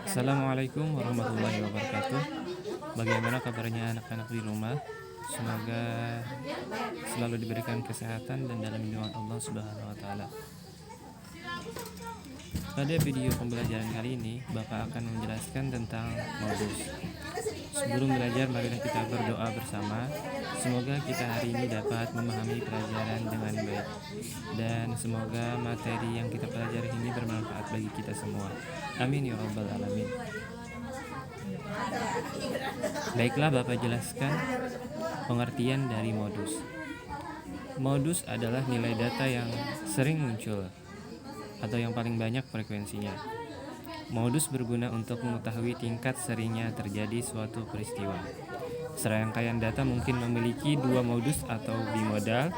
Assalamualaikum warahmatullahi wabarakatuh. Bagaimana kabarnya anak-anak di rumah? Semoga selalu diberikan kesehatan dan dalam lindungan Allah Subhanahu wa taala. Pada video pembelajaran kali ini, Bapak akan menjelaskan tentang modus. Sebelum belajar, marilah kita berdoa bersama. Semoga kita hari ini dapat memahami pelajaran dengan baik. Dan semoga materi yang kita pelajari ini bermanfaat bagi kita semua. Amin ya rabbal alamin. Baiklah, Bapak jelaskan pengertian dari modus. Modus adalah nilai data yang sering muncul atau yang paling banyak frekuensinya. Modus berguna untuk mengetahui tingkat seringnya terjadi suatu peristiwa. Serangkaian data mungkin memiliki 2 modus atau bimodal,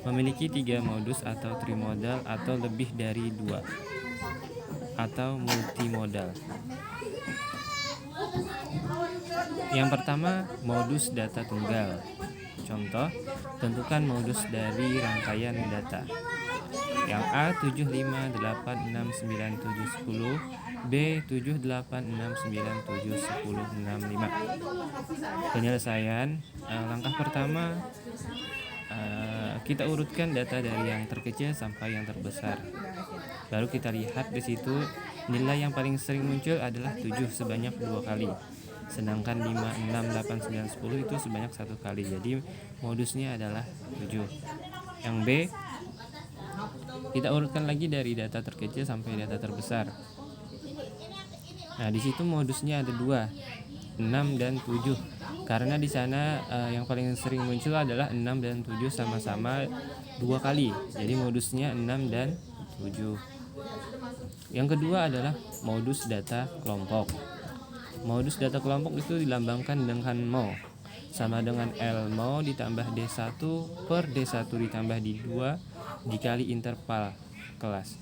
memiliki 3 modus atau trimodal, atau lebih dari 2 atau multimodal. Yang pertama, modus data tunggal. Contoh, tentukan modus dari rangkaian data. Yang A 75869710, B 78697065. Penyelesaian, langkah pertama, kita urutkan data dari yang terkecil sampai yang terbesar. Baru kita lihat di situ nilai yang paling sering muncul adalah 7 sebanyak 2 kali. Sedangkan 5, 6, 8, 9, 10 itu sebanyak 1 kali. Jadi modusnya adalah 7. Yang B, kita urutkan lagi dari data terkecil sampai data terbesar. Nah, di situ modusnya ada 2, 6 dan 7. Karena di sana yang paling sering muncul adalah 6 dan 7 sama-sama 2 kali. Jadi modusnya 6 dan 7. Yang kedua adalah modus data kelompok. Modus data kelompok itu dilambangkan dengan mo, sama dengan L mo ditambah D1 per D1 ditambah D2 dikali interval kelas.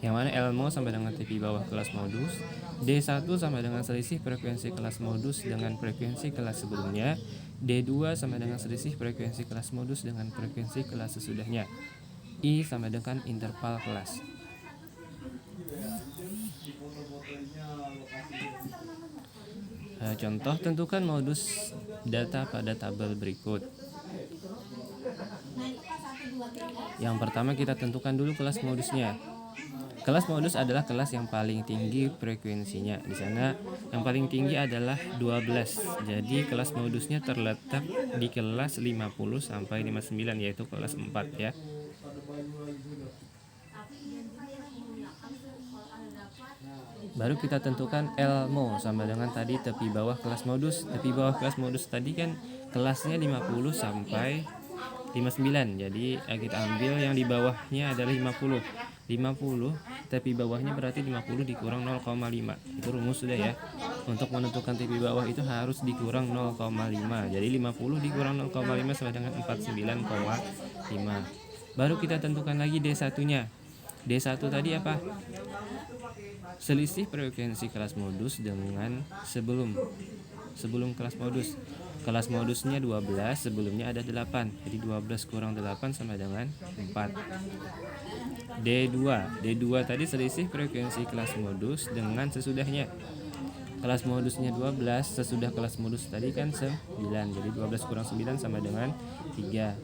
Yang mana L mo sama dengan TP bawah kelas modus, D1 sama dengan selisih frekuensi kelas modus dengan frekuensi kelas sebelumnya, D2 sama dengan selisih frekuensi kelas modus dengan frekuensi kelas sesudahnya, I sama dengan interval kelas. Contoh, tentukan modus data pada tabel berikut. Yang pertama, kita tentukan dulu kelas modusnya. Kelas modus adalah kelas yang paling tinggi frekuensinya. Di sana yang paling tinggi adalah 12. Jadi kelas modusnya terletak di kelas 50 sampai 59, yaitu kelas 4 ya. Baru kita tentukan Elmo sama dengan tadi tepi bawah kelas modus. Tepi bawah kelas modus tadi kan kelasnya 50 sampai 59. Jadi kita ambil yang di bawahnya adalah 50. 50 tepi bawahnya berarti 50 dikurang 0,5. Itu rumus sudah ya. Untuk menentukan tepi bawah itu harus dikurang 0,5. Jadi 50 dikurang 0,5 sama dengan 49,5. Baru kita tentukan lagi D1-nya. D1 tadi apa? Selisih frekuensi kelas modus dengan sebelum kelas modus. Kelas modusnya 12, sebelumnya ada 8. Jadi 12 kurang 8 sama dengan 4. D2 tadi selisih frekuensi kelas modus dengan sesudahnya. Kelas modusnya 12, sesudah kelas modus tadi kan 9. Jadi 12 kurang 9 sama dengan 3.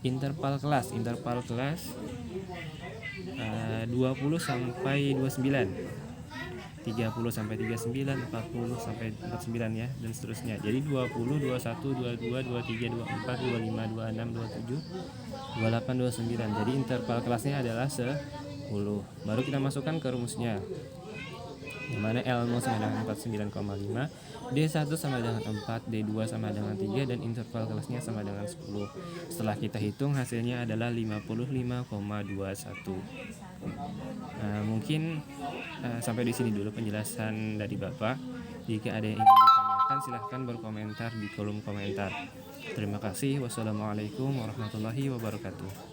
Interval kelas 20 sampai 29. 30 sampai 39, 40 sampai 49 ya, dan seterusnya. Jadi 20, 21, 22, 23, 24, 25, 26, 27, 28, 29. Jadi interval kelasnya adalah 10. Baru kita masukkan ke rumusnya. Yang mana L0 sama dengan 49,5, D1 sama dengan 4, D2 sama dengan 3, dan interval kelasnya sama dengan 10. Setelah kita hitung hasilnya adalah 55,21. Mungkin sampai di sini dulu penjelasan dari Bapak. Jika ada yang ingin ditanyakan, silahkan berkomentar di kolom komentar. Terima kasih. Wassalamualaikum warahmatullahi wabarakatuh.